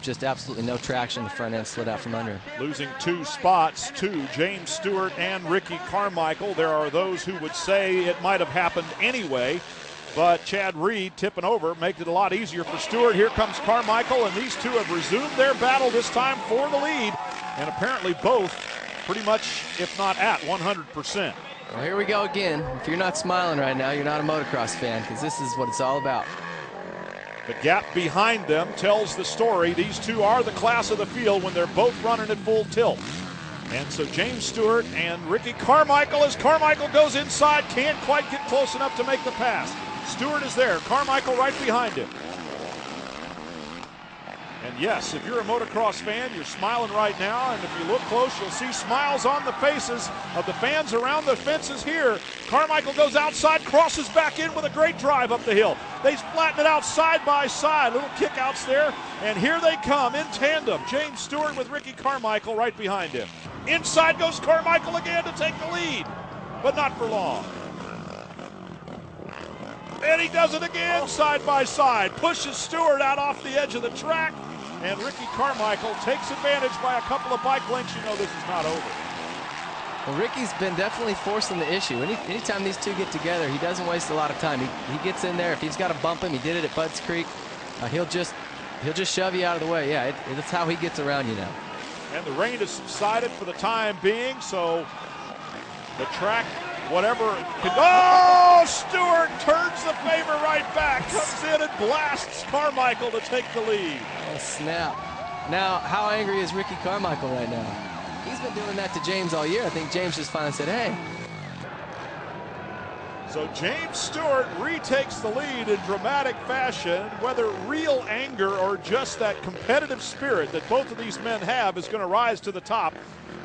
just absolutely no traction. The front end slid out from under him. Losing 2 spots to James Stewart and Ricky Carmichael. There are those who would say it might have happened anyway, but Chad Reed tipping over makes it a lot easier for Stewart. Here comes Carmichael, and these two have resumed their battle, this time for the lead, and apparently both pretty much, if not at 100%. Well, here we go again. If you're not smiling right now, you're not a motocross fan, because this is what it's all about. The gap behind them tells the story. These two are the class of the field when they're both running at full tilt. And so James Stewart and Ricky Carmichael, as Carmichael goes inside, can't quite get close enough to make the pass. Stewart is there, Carmichael right behind him. And yes, if you're a motocross fan, you're smiling right now, and if you look close, you'll see smiles on the faces of the fans around the fences here. Carmichael goes outside, crosses back in with a great drive up the hill. They flatten it out side by side, little kickouts there, and here they come in tandem. James Stewart with Ricky Carmichael right behind him. Inside goes Carmichael again to take the lead, but not for long. And he does it again, side by side, pushes Stewart out off the edge of the track. And Ricky Carmichael takes advantage by a couple of bike lengths. You know this is not over. Well, Ricky's been definitely forcing the issue. Anytime these two get together, he doesn't waste a lot of time. He gets in there. If he's got to bump him, he did it at Budds Creek. He'll just shove you out of the way. Yeah, that's how he gets around you now. And the rain has subsided for the time being, so the track, whatever. Oh, Stewart turns the favor right back, comes in and blasts Carmichael to take the lead. Oh, snap. Now, how angry is Ricky Carmichael right now? He's been doing that to James all year. I think James just finally said, hey. So James Stewart retakes the lead in dramatic fashion. Whether real anger or just that competitive spirit that both of these men have is going to rise to the top,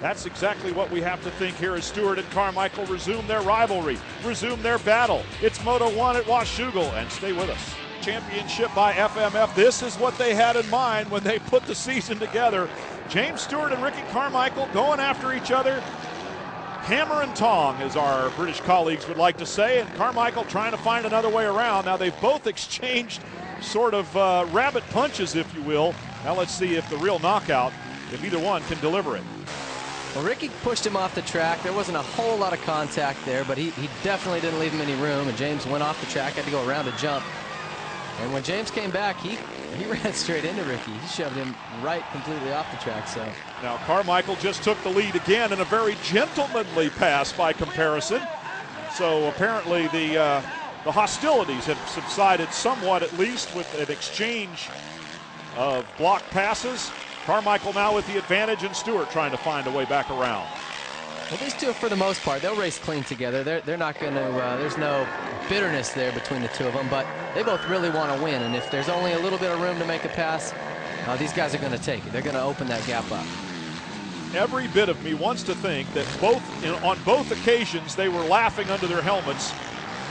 that's exactly what we have to think here as Stewart and Carmichael resume their rivalry, resume their battle. It's Moto 1 at Washougal, and stay with us. Championship by FMF. This is what they had in mind when they put the season together. James Stewart and Ricky Carmichael going after each other. Hammer and tong, as our British colleagues would like to say, and Carmichael trying to find another way around. Now they've both exchanged sort of rabbit punches, if you will. Now let's see if the real knockout, if either one can deliver it. Well, Ricky pushed him off the track. There wasn't a whole lot of contact there, but he definitely didn't leave him any room, and James went off the track, had to go around a jump. And when James came back, he ran straight into Ricky. He shoved him right completely off the track. So now Carmichael just took the lead again in a very gentlemanly pass by comparison. So apparently the hostilities have subsided somewhat, at least, with an exchange of block passes. Carmichael now with the advantage, and Stewart trying to find a way back around. Well, these two, for the most part, they'll race clean together. They're not going to, there's no bitterness there between the two of them, but they both really want to win, and if there's only a little bit of room to make a pass, these guys are going to take it. They're going to open that gap up. Every bit of me wants to think that on both occasions they were laughing under their helmets,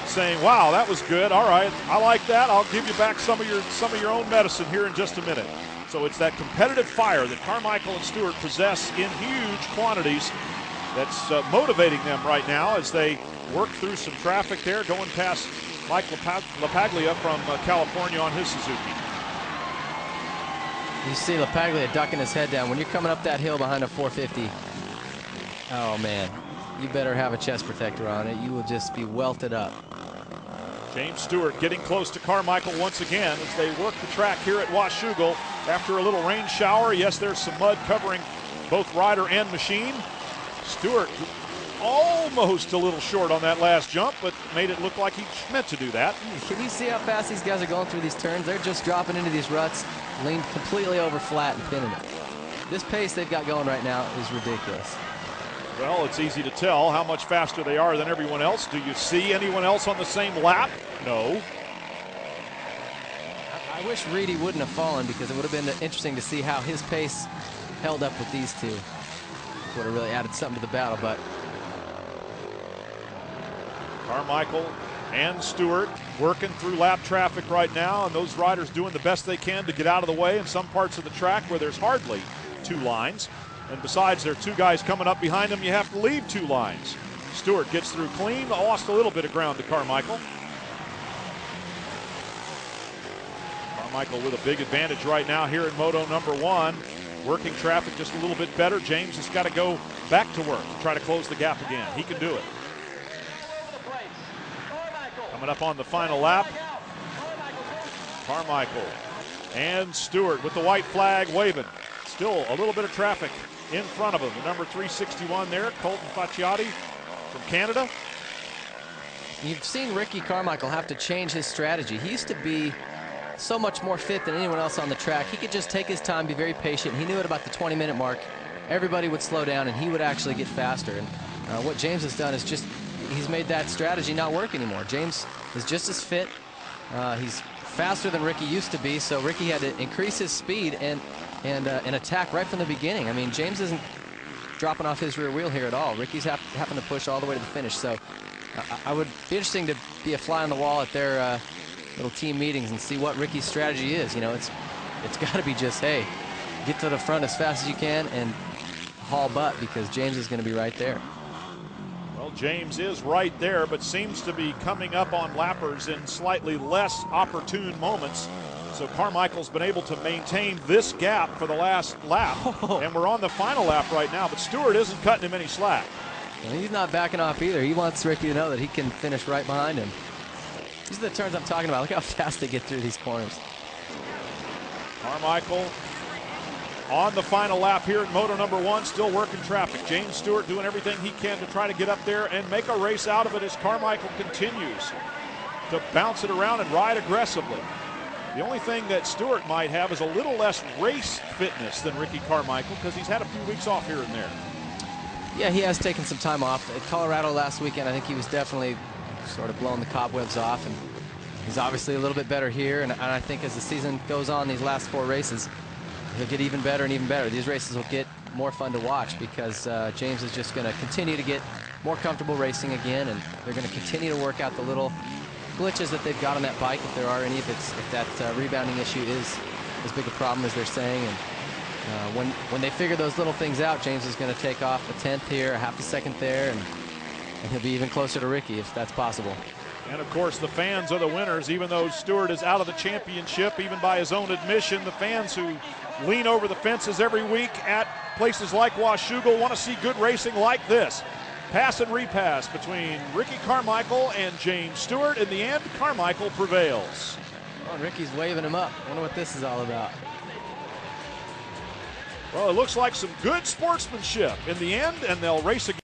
saying, wow, that was good. All right, I like that. I'll give you back some of your own medicine here in just a minute. So it's that competitive fire that Carmichael and Stewart possess in huge quantities that's motivating them right now as they work through some traffic there, going past Mike LaPaglia from California on his Suzuki. You see LaPaglia ducking his head down. When you're coming up that hill behind a 450, oh man, you better have a chest protector on it. You will just be welted up. James Stewart getting close to Carmichael once again as they work the track here at Washougal after a little rain shower. Yes, there's some mud covering both rider and machine. Stewart almost a little short on that last jump, but made it look like he meant to do that. Can you see how fast these guys are going through these turns? They're just dropping into these ruts, leaned completely over flat and pinning it. This pace they've got going right now is ridiculous. Well, it's easy to tell how much faster they are than everyone else. Do you see anyone else on the same lap? No. I wish Reedy wouldn't have fallen, because it would have been interesting to see how his pace held up with these two. Would have really added something to the battle, but Carmichael and Stewart working through lap traffic right now, and those riders doing the best they can to get out of the way in some parts of the track where there's hardly two lines. And besides, there are two guys coming up behind them. You have to leave two lines. Stewart gets through clean, lost a little bit of ground to Carmichael. Carmichael with a big advantage right now here in Moto number 1. Working traffic just a little bit better. James has got to go back to work to try to close the gap again. He can do it. Coming up on the final lap, Carmichael and Stewart with the white flag waving. Still a little bit of traffic in front of him. The number 361 there, Colton Facciati from Canada. You've seen Ricky Carmichael have to change his strategy. He used to be so much more fit than anyone else on the track. He could just take his time, be very patient. He knew at about the 20-minute mark, everybody would slow down and he would actually get faster. And what James has done is just, he's made that strategy not work anymore. James is just as fit. He's faster than Ricky used to be, so Ricky had to increase his speed and attack right from the beginning. I mean, James isn't dropping off his rear wheel here at all. Ricky's having to push all the way to the finish. So I would be interesting to be a fly on the wall at their little team meetings and see what Ricky's strategy is. You know, it's got to be just, hey, get to the front as fast as you can and haul butt, because James is going to be right there. Well, James is right there, but seems to be coming up on lappers in slightly less opportune moments. So Carmichael's been able to maintain this gap for the last lap, and we're on the final lap right now, but Stewart isn't cutting him any slack. And he's not backing off either. He wants Ricky to know that he can finish right behind him. These are the turns I'm talking about. Look how fast they get through these corners. Carmichael on the final lap here in Moto number 1, still working traffic. James Stewart doing everything he can to try to get up there and make a race out of it as Carmichael continues to bounce it around and ride aggressively. The only thing that Stewart might have is a little less race fitness than Ricky Carmichael, because he's had a few weeks off here and there. Yeah, he has taken some time off. At Colorado last weekend, I think he was definitely sort of blowing the cobwebs off, and he's obviously a little bit better here, and I think as the season goes on, these last 4 races, he'll get even better and even better. These races will get more fun to watch, because James is just going to continue to get more comfortable racing again, and they're going to continue to work out the little glitches that they've got on that bike, if there are any, if that rebounding issue is as big a problem as they're saying. And when they figure those little things out, James is going to take off a 10th here, a half a second there, and he'll be even closer to Ricky if that's possible. And of course, the fans are the winners. Even though Stewart is out of the championship, even by his own admission, the fans who lean over the fences every week at places like Washougal want to see good racing like this. Pass and repass between Ricky Carmichael and James Stewart. In the end, Carmichael prevails. Oh, and Ricky's waving him up. I wonder what this is all about. Well, it looks like some good sportsmanship in the end, and they'll race again.